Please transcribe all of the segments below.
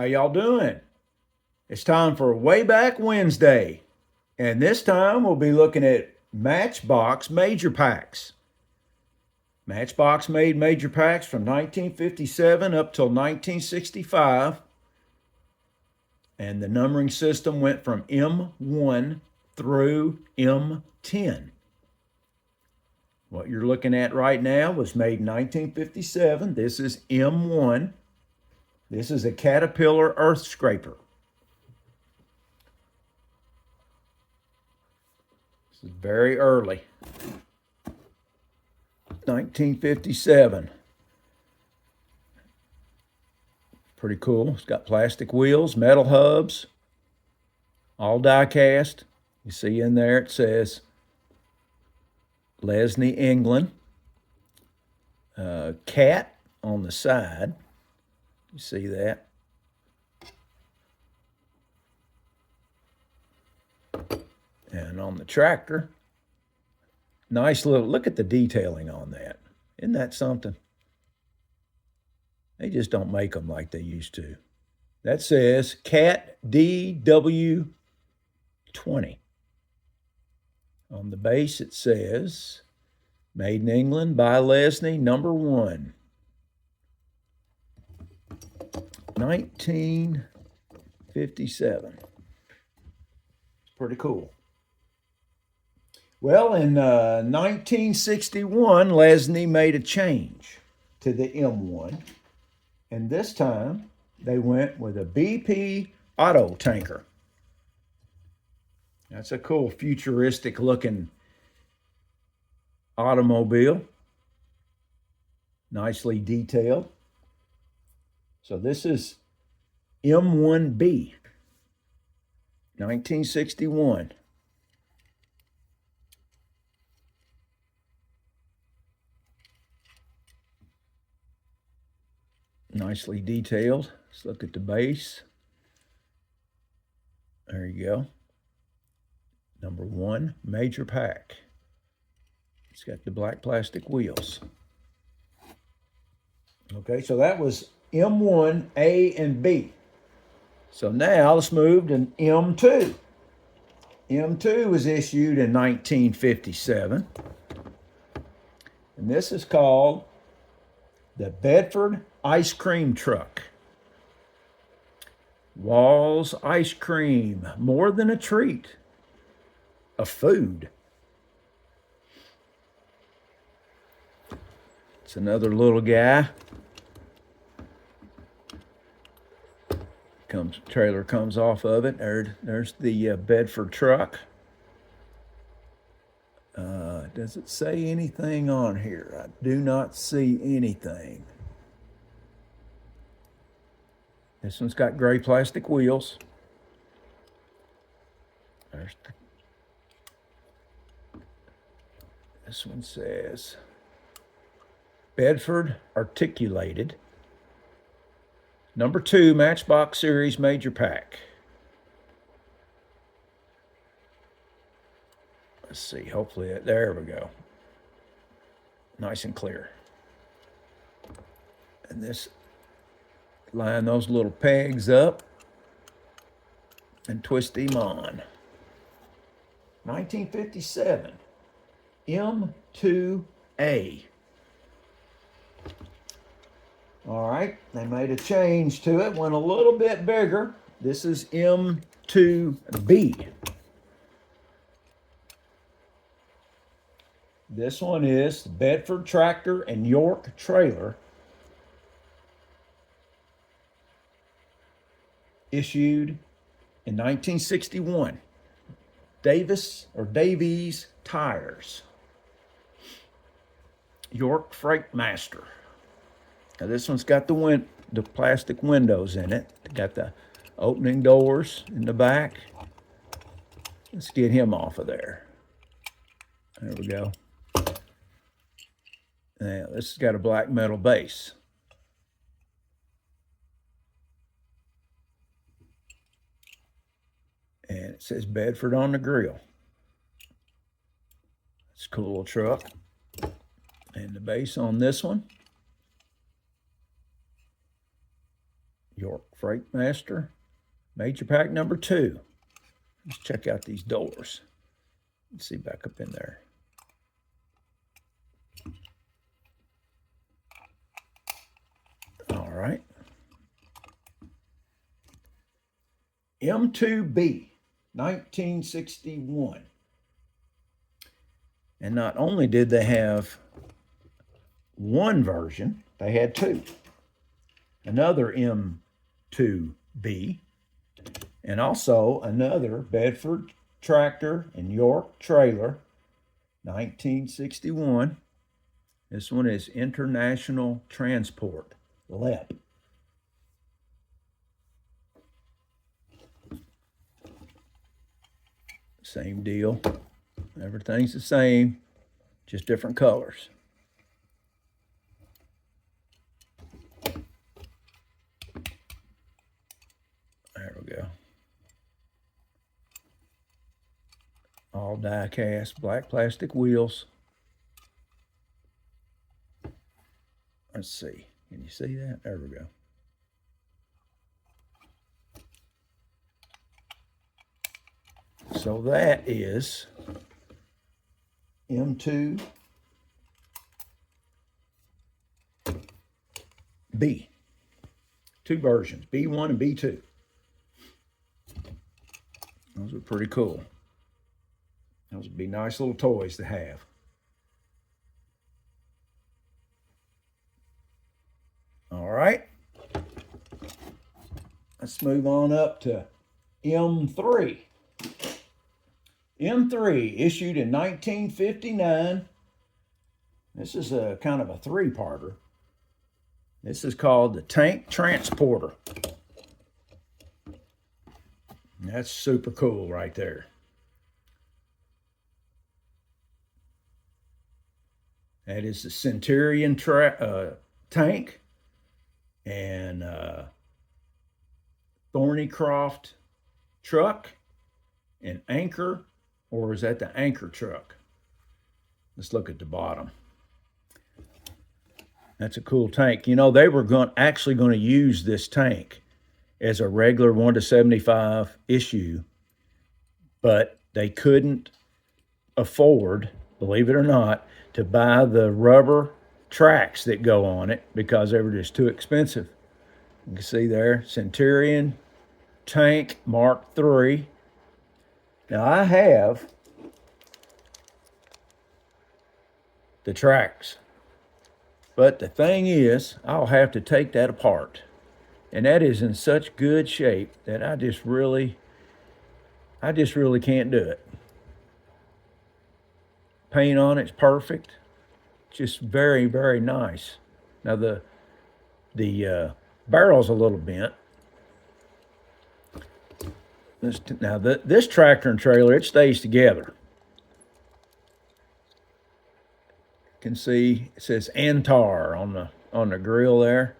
y'all doing? It's time for Way Back Wednesday, and this time we'll be looking at Matchbox major packs. Matchbox made major packs from 1957 up till 1965, and the numbering system went from M1 through M10. What you're looking at right now was made in 1957. This is M1. This is a Caterpillar earth scraper. This is very early. 1957. Pretty cool. It's got plastic wheels, metal hubs, all die cast. You see in there it says Lesney, England. Cat on the side. You see that? And on the tractor, nice little, look at the detailing on that. Isn't that something? They just don't make them like they used to. That says Cat DW20. On the base it says, made in England by Lesney, number 1. 1957. It's pretty cool. Well, in 1961, Lesney made a change to the M1. And this time, they went with a BP auto tanker. That's a cool futuristic looking automobile. Nicely detailed. So this is M1B, 1961. Nicely detailed. Let's look at the base. There you go. Number 1, major pack. It's got the black plastic wheels. Okay, so that was M1, A, and B. So now let's move to M2. M2 was issued in 1957. And this is called the Bedford Ice Cream Truck. Walls ice cream, more than a treat, a food. It's another little guy. Trailer comes off of it. There's the Bedford truck. Does it say anything on here? I do not see anything. This one's got gray plastic wheels. This one says Bedford Articulated. Number 2, Matchbox Series Major Pack. Let's see, hopefully, there we go. Nice and clear. And this, line those little pegs up and twist them on. 1957, M2A. All right, they made a change to it, went a little bit bigger. This is M2B. This one is Bedford Tractor and York Trailer. Issued in 1961. Davies tires. York Freight Master. Now this one's got the plastic windows in it. Got the opening doors in the back. Let's get him off of there. There we go. Now this has got a black metal base. And it says Bedford on the grill. It's a cool little truck. And the base on this one, York Freight Master, Major Pack number 2. Let's check out these doors. Let's see back up in there. All right. M2B, 1961. And not only did they have one version, they had two. Another M2B, and also another Bedford tractor and York trailer, 1961. This one is International Transport, LEP. Same deal. Everything's the same, just different colors. There we go. All die cast, black plastic wheels. Let's see. Can you see that? There we go. So that is M2B. Two versions, B1 and B2. Those are pretty cool. Those would be nice little toys to have. All right. Let's move on up to M3. M3, issued in 1959. This is a kind of a three-parter. This is called the Tank Transporter. That's super cool right there. That is the Centurion tank and Thornycroft truck and Anchor, or is that the Anchor truck? Let's look at the bottom. That's a cool tank. You know, they were actually going to use this tank as a regular 1-75 issue, but they couldn't afford, believe it or not, to buy the rubber tracks that go on it because they were just too expensive. You can see there, Centurion Tank Mark III. Now I have the tracks, but the thing is, I'll have to take that apart. And that is in such good shape that I just really can't do it. Paint on it's perfect. Just very, very nice. Now the barrel's a little bent. This tractor and trailer, it stays together. You can see it says Antar on the grill there.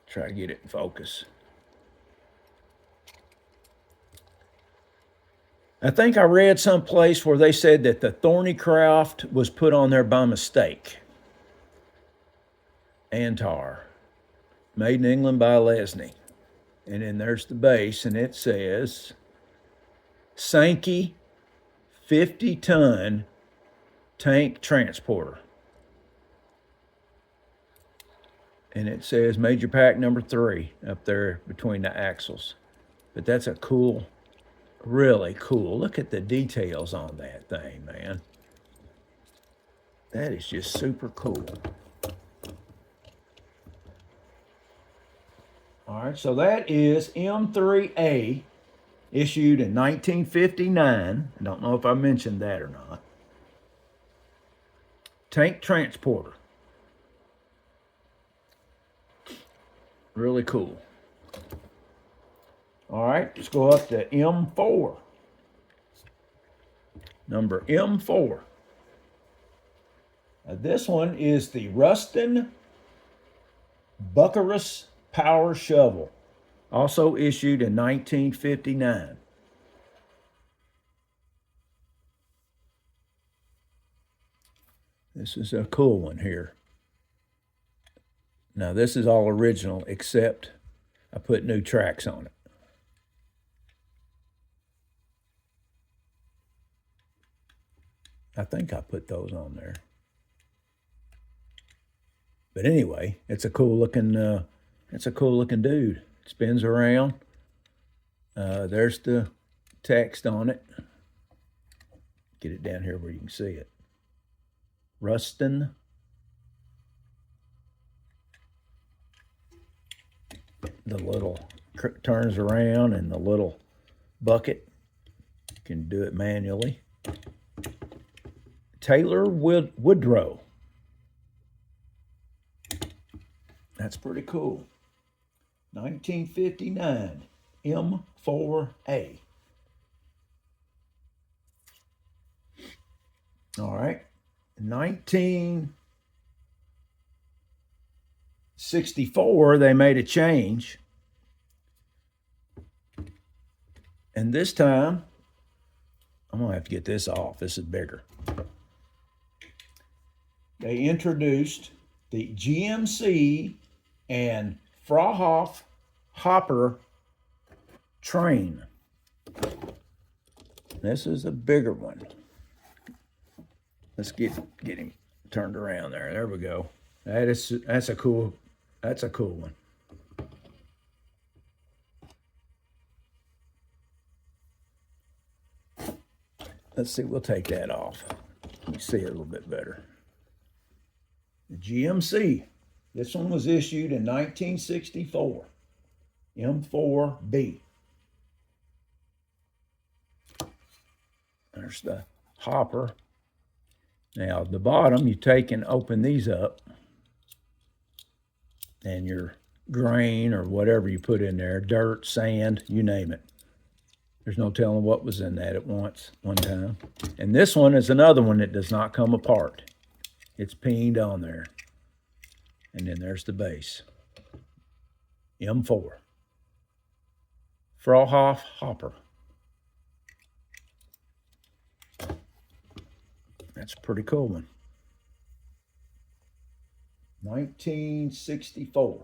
Try to get it in focus. I think I read someplace where they said that the Thornycroft was put on there by mistake. Antar, made in England by Lesney. And then there's the base, and it says Sankey 50-ton tank transporter. And it says Major Pack number 3 up there between the axles. But that's a cool, really cool. Look at the details on that thing, man. That is just super cool. All right, so that is M3A, issued in 1959. I don't know if I mentioned that or not. Tank transporter. Really cool. All right, let's go up to M4. Number M4. Now this one is the Ruston Bucharus Power Shovel, also issued in 1959. This is a cool one here. Now this is all original except I put new tracks on it. I think I put those on there. But anyway, it's a cool looking dude. It spins around. There's the text on it. Get it down here where you can see it. Rustin. The little turns around, and the little bucket, you can do it manually. Taylor Woodrow. That's pretty cool. 1959 M4A. All right. 1964, they made a change. And this time, I'm going to have to get this off. This is bigger. They introduced the GMC and Frohoff Hopper train. This is a bigger one. Let's get him turned around there. There we go. That's a cool one. Let's see, we'll take that off. Let me see it a little bit better. The GMC. This one was issued in 1964. M4B. There's the hopper. Now, the bottom, you take and open these up, and your grain or whatever you put in there, dirt, sand, you name it. There's no telling what was in that at one time. And this one is another one that does not come apart. It's pinned on there. And then there's the base. M4. Frohoff Hopper. That's a pretty cool one. 1964.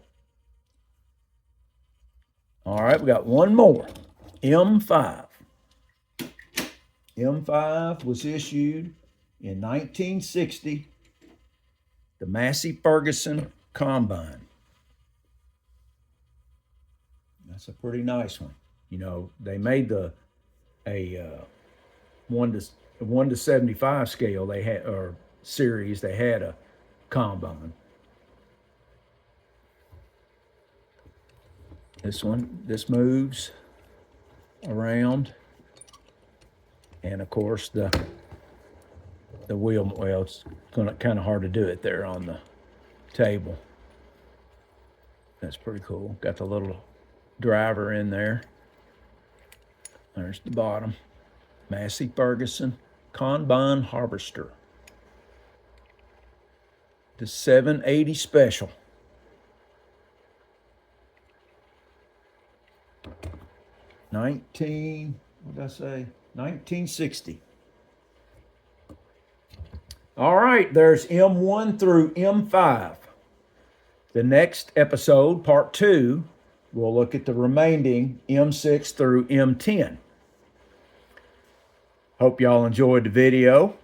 All right, we got one more. M5. M5 was issued in 1960. The Massey Ferguson Combine. That's a pretty nice one. You know, they made a 1 to 75 scale. They had, or series. They had a combine. This moves around, and of course the wheel. Well, it's kind of hard to do it there on the table. That's pretty cool. Got the little driver in there. There's the bottom. Massey Ferguson Combine Harvester. The 780 Special. What did I say? 1960. All right, there's M1 through M5. The next episode, part 2, we'll look at the remaining M6 through M10. Hope y'all enjoyed the video.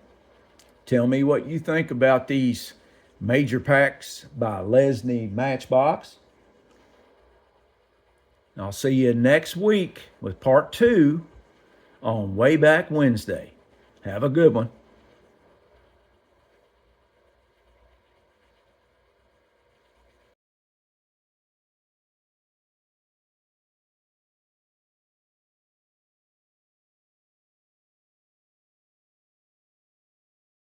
Tell me what you think about these major packs by Lesney Matchbox. I'll see you next week with part 2 on Way Back Wednesday. Have a good one.